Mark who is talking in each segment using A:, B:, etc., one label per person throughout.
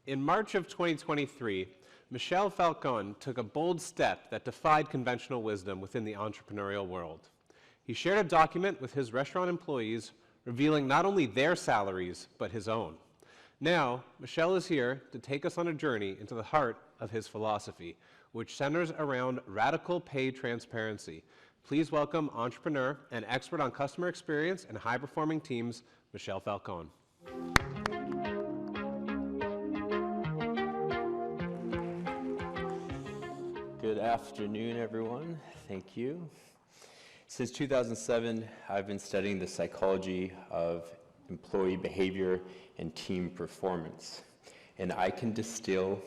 A: In March of 2023, Michel Falcon took a bold step that defied conventional wisdom within the entrepreneurial world. He shared a document with his restaurant employees revealing not only their salaries, but his own. Now, Michel is here to take us on a journey into the heart of his philosophy, which centers around radical pay transparency. Please welcome entrepreneur and expert on customer experience and high-performing teams, Michel Falcon.
B: Good afternoon, everyone. Thank you. Since 2007, I've been studying the psychology of employee behavior and team performance. And I can distill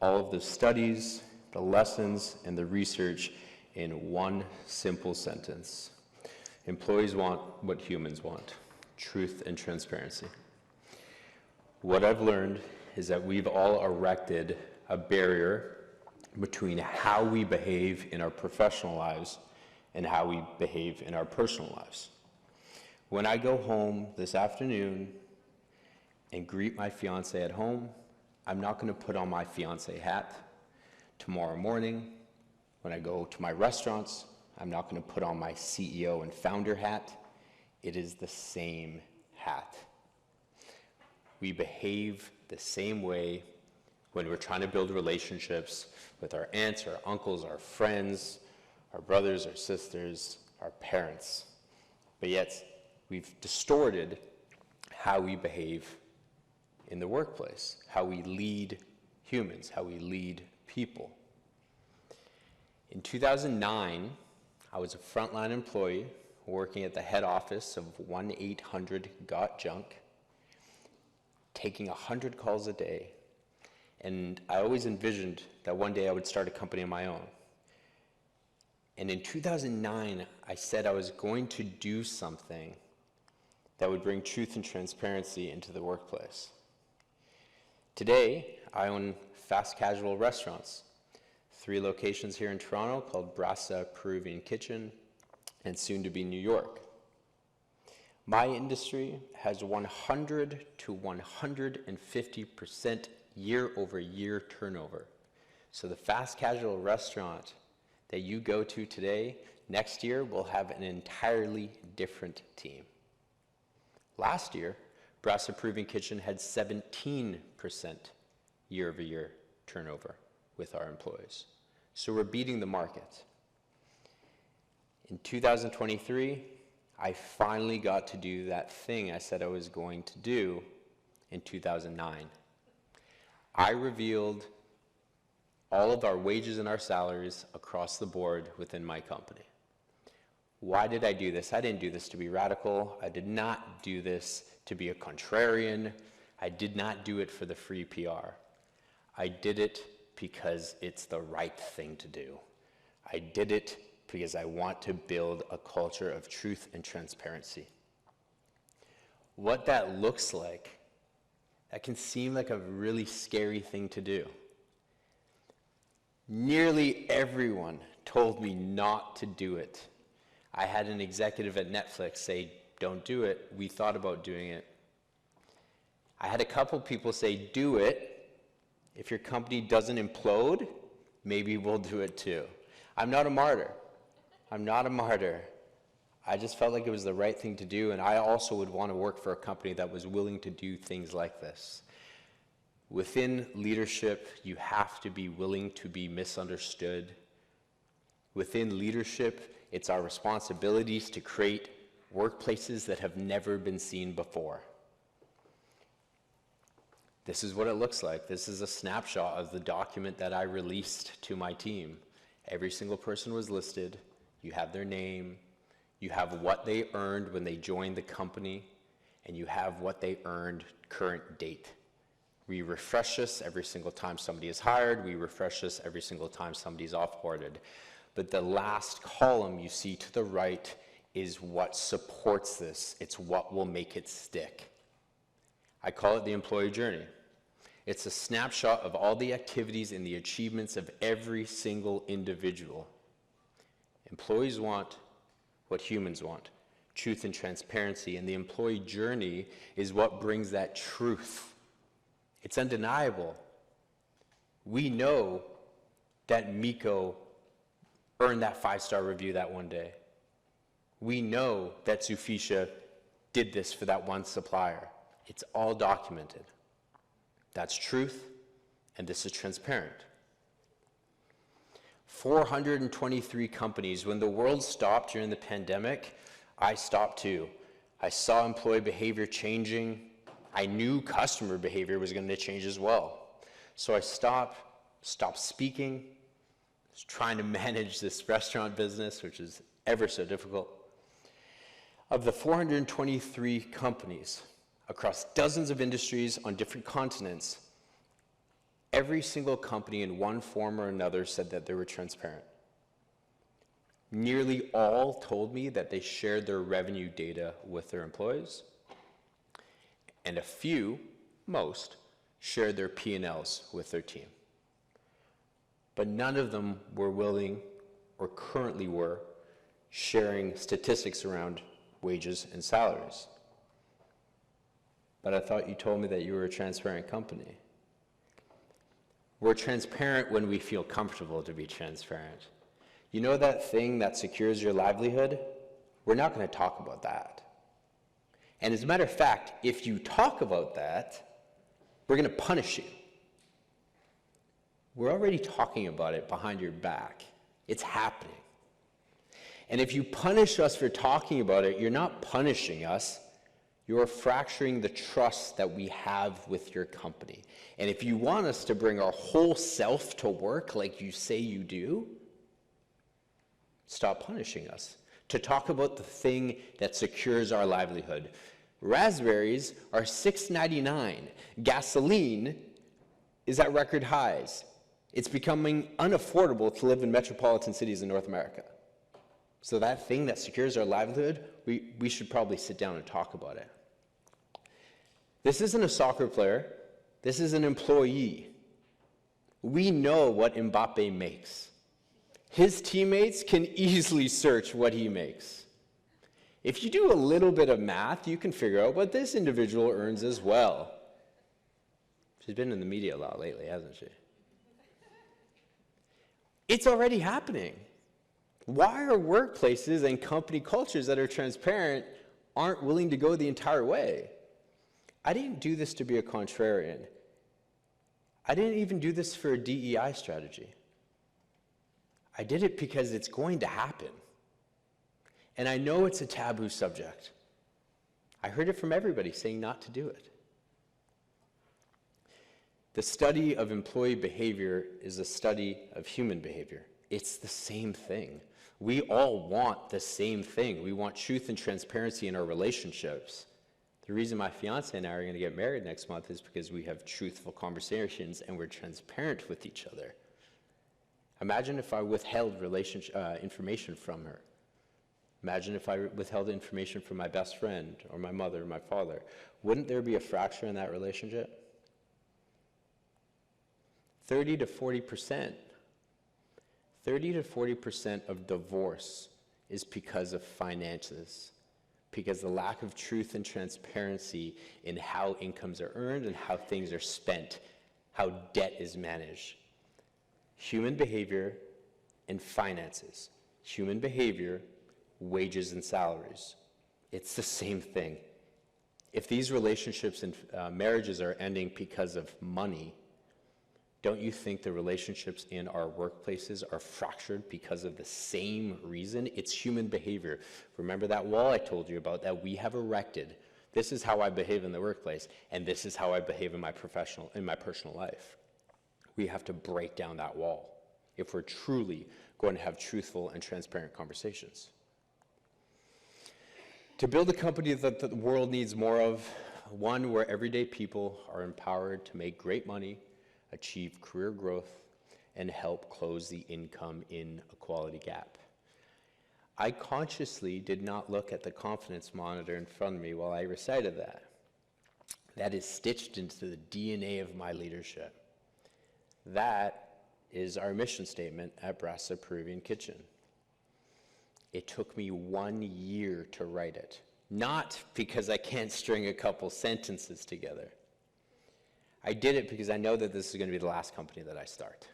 B: all of the studies, the lessons, and the research in one simple sentence. Employees want what humans want: truth and transparency. What I've learned is that we've all erected a barrier between how we behave in our professional lives and how we behave in our personal lives. When I go home this afternoon and greet my fiance at home, I'm not going to put on my fiance hat. Tomorrow morning, when I go to my restaurants, I'm not going to put on my CEO and founder hat. It is the same hat. We behave the same way when we're trying to build relationships with our aunts, our uncles, our friends, our brothers, our sisters, our parents. But yet, we've distorted how we behave in the workplace, how we lead humans, how we lead people. In 2009, I was a frontline employee working at the head office of 1-800-GOT-JUNK, taking 100 calls a day. And I always envisioned that one day I would start a company of my own. And in 2009, I said I was going to do something that would bring truth and transparency into the workplace. Today, I own fast casual restaurants, 3 locations here in Toronto called Brasa Peruvian Kitchen, and soon to be New York. My industry has 100 to 150% year-over-year turnover. So the fast casual restaurant that you go to today, next year will have an entirely different team. Last year, Brasa Peruvian Kitchen had 17% year-over-year turnover with our employees. So we're beating the market. In 2023, I finally got to do that thing I said I was going to do in 2009. I revealed all of our wages and our salaries across the board within my company. Why did I do this? I didn't do this to be radical. I did not do this to be a contrarian. I did not do it for the free PR. I did it because it's the right thing to do. I did it because I want to build a culture of truth and transparency. What that looks like, that can seem like a really scary thing to do. Nearly everyone told me not to do it. I had an executive at Netflix say, "Don't do it. We thought about doing it." I had a couple people say, "Do it. If your company doesn't implode, maybe we'll do it too." I'm not a martyr. I'm not a martyr. I just felt like it was the right thing to do, and I also would want to work for a company that was willing to do things like this. Within leadership, you have to be willing to be misunderstood. Within leadership, it's our responsibilities to create workplaces that have never been seen before. This is what it looks like. This is a snapshot of the document that I released to my team. Every single person was listed. You have their name. You have what they earned when they joined the company, and you have what they earned current date. We refresh this every single time somebody is hired. We refresh this every single time somebody is offboarded. But the last column you see to the right is what supports this. It's what will make it stick. I call it the employee journey. It's a snapshot of all the activities and the achievements of every single individual. Employees want what humans want: truth and transparency, and the employee journey is what brings that truth. It's undeniable. We know that Miko earned that 5-star review that one day. We know that Sufisha did this for that one supplier. It's all documented. That's truth, and this is transparent. 423 companies. When the world stopped during the pandemic, I stopped too. I saw employee behavior changing. I knew customer behavior was going to change as well. So I stopped speaking, was trying to manage this restaurant business, which is ever so difficult. Of the 423 companies across dozens of industries on different continents, every single company in one form or another said that they were transparent. Nearly all told me that they shared their revenue data with their employees, and a few, most, shared their P&Ls with their team. But none of them were willing, or currently were, sharing statistics around wages and salaries. But I thought you told me that you were a transparent company. We're transparent when we feel comfortable to be transparent. You know that thing that secures your livelihood? We're not going to talk about that. And as a matter of fact, if you talk about that, we're going to punish you. We're already talking about it behind your back. It's happening. And if you punish us for talking about it, you're not punishing us. You're fracturing the trust that we have with your company. And if you want us to bring our whole self to work like you say you do, stop punishing us. To talk about the thing that secures our livelihood. Raspberries are $6.99. Gasoline is at record highs. It's becoming unaffordable to live in metropolitan cities in North America. So that thing that secures our livelihood, we should probably sit down and talk about it. This isn't a soccer player. This is an employee. We know what Mbappe makes. His teammates can easily search what he makes. If you do a little bit of math, you can figure out what this individual earns as well. She's been in the media a lot lately, hasn't she? It's already happening. Why are workplaces and company cultures that are transparent aren't willing to go the entire way? I didn't do this to be a contrarian. I didn't even do this for a DEI strategy. I did it because it's going to happen. And I know it's a taboo subject. I heard it from everybody saying not to do it. The study of employee behavior is a study of human behavior. It's the same thing. We all want the same thing. We want truth and transparency in our relationships. The reason my fiance and I are going to get married next month is because we have truthful conversations and we're transparent with each other. Imagine if I withheld information from her. Imagine if I withheld information from my best friend or my mother or my father. Wouldn't there be a fracture in that relationship? 30 to 40% of divorce is because of finances, because the lack of truth and transparency in how incomes are earned and how things are spent, how debt is managed. Human behavior and finances. Human behavior, wages and salaries. It's the same thing. If these relationships and marriages are ending because of money, don't you think the relationships in our workplaces are fractured because of the same reason? It's human behavior. Remember that wall I told you about that we have erected? This is how I behave in the workplace, and this is how I behave in my personal life. We have to break down that wall if we're truly going to have truthful and transparent conversations. To build a company that the world needs more of, one where everyday people are empowered to make great money, achieve career growth, and help close the income inequality gap. I consciously did not look at the confidence monitor in front of me while I recited that. That is stitched into the DNA of my leadership. That is our mission statement at Brasa Peruvian Kitchen. It took me 1 year to write it, not because I can't string a couple sentences together. I did it because I know that this is going to be the last company that I start.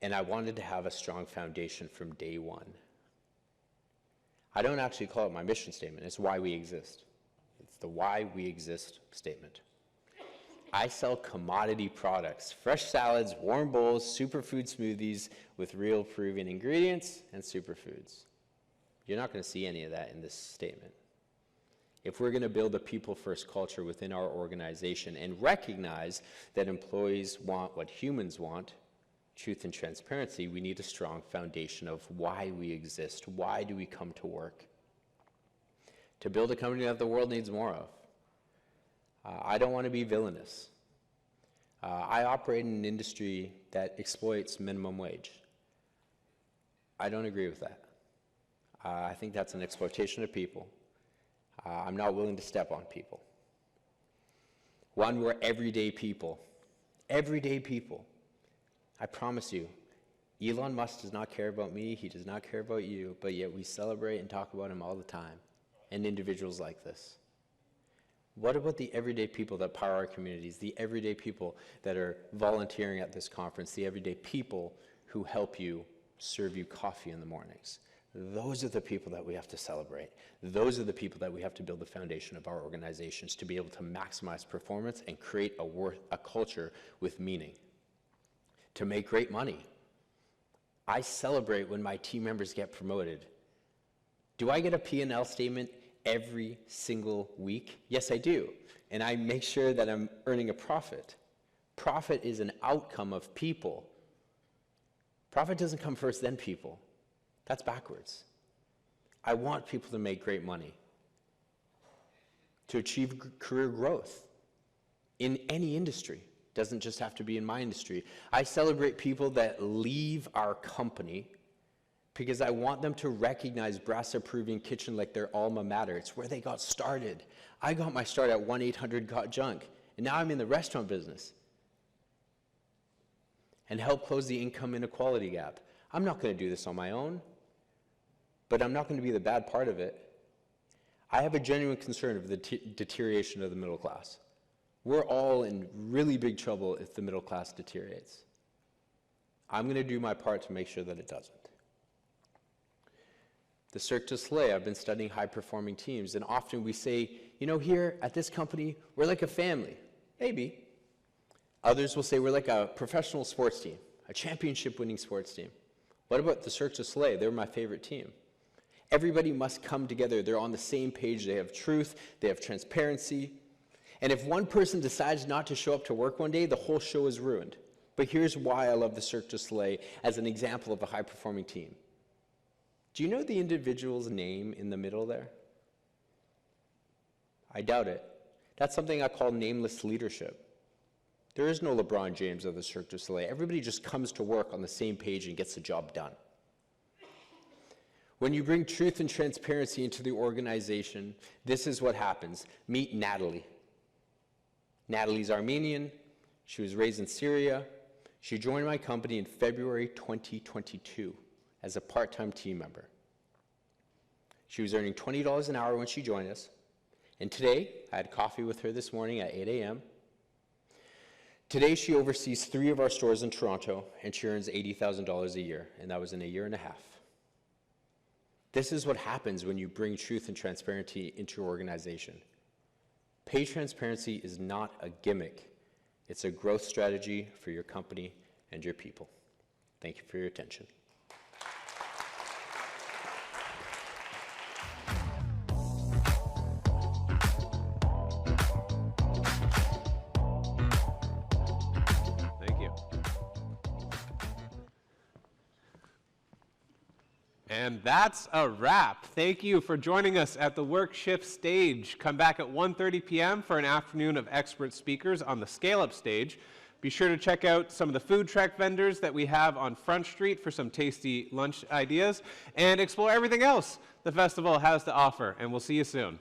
B: And I wanted to have a strong foundation from day one. I don't actually call it my mission statement. It's why we exist. It's the why we exist statement. I sell commodity products, fresh salads, warm bowls, superfood smoothies with real proven ingredients and superfoods. You're not going to see any of that in this statement. If we're going to build a people-first culture within our organization and recognize that employees want what humans want, truth and transparency, we need a strong foundation of why we exist. Why do we come to work? To build a company that the world needs more of. I don't want to be villainous. I operate in an industry that exploits minimum wage. I don't agree with that. I think that's an exploitation of people. I'm not willing to step on people. One, we're everyday people. Everyday people. I promise you, Elon Musk does not care about me, he does not care about you, but yet we celebrate and talk about him all the time, and individuals like this. What about the everyday people that power our communities, the everyday people that are volunteering at this conference, the everyday people who help you, serve you coffee in the mornings? Those are the people that we have to celebrate. Those are the people that we have to build the foundation of our organizations to be able to maximize performance and create a culture with meaning. To make great money. I celebrate when my team members get promoted. Do I get a P&L statement every single week? Yes, I do. And I make sure that I'm earning a profit. Profit is an outcome of people. Profit doesn't come first, then people. That's backwards. I want people to make great money, to achieve career growth in any industry. Doesn't just have to be in my industry. I celebrate people that leave our company because I want them to recognize Brass Approving Kitchen like their alma mater. It's where they got started. I got my start at 1-800-GOT-JUNK, and now I'm in the restaurant business and help close the income inequality gap. I'm not going to do this on my own, but I'm not going to be the bad part of it. I have a genuine concern of the deterioration of the middle class. We're all in really big trouble if the middle class deteriorates. I'm going to do my part to make sure that it doesn't. The Cirque du Soleil, I've been studying high-performing teams, and often we say, you know, here at this company, we're like a family. Maybe. Others will say we're like a professional sports team, a championship-winning sports team. What about the Cirque du Soleil? They're my favorite team. Everybody must come together. They're on the same page. They have truth. They have transparency. And if one person decides not to show up to work one day, the whole show is ruined. But here's why I love the Cirque du Soleil as an example of a high-performing team. Do you know the individual's name in the middle there? I doubt it. That's something I call nameless leadership. There is no LeBron James of the Cirque du Soleil. Everybody just comes to work on the same page and gets the job done. When you bring truth and transparency into the organization, this is what happens. Meet Natalie. Natalie's Armenian. She was raised in Syria. She joined my company in February 2022 as a part-time team member. She was earning $20 an hour when she joined us. And today, I had coffee with her this morning at 8 a.m. Today, she oversees 3 of our stores in Toronto, and she earns $80,000 a year, and that was in a year and a half. This is what happens when you bring truth and transparency into your organization. Pay transparency is not a gimmick. It's a growth strategy for your company and your people. Thank you for your attention.
A: Thank you. And that's a wrap. Thank you for joining us at the Work Shift stage. Come back at 1:30 p.m. for an afternoon of expert speakers on the Scale Up stage. Be sure to check out some of the food truck vendors that we have on Front Street for some tasty lunch ideas, and explore everything else the festival has to offer. And we'll see you soon.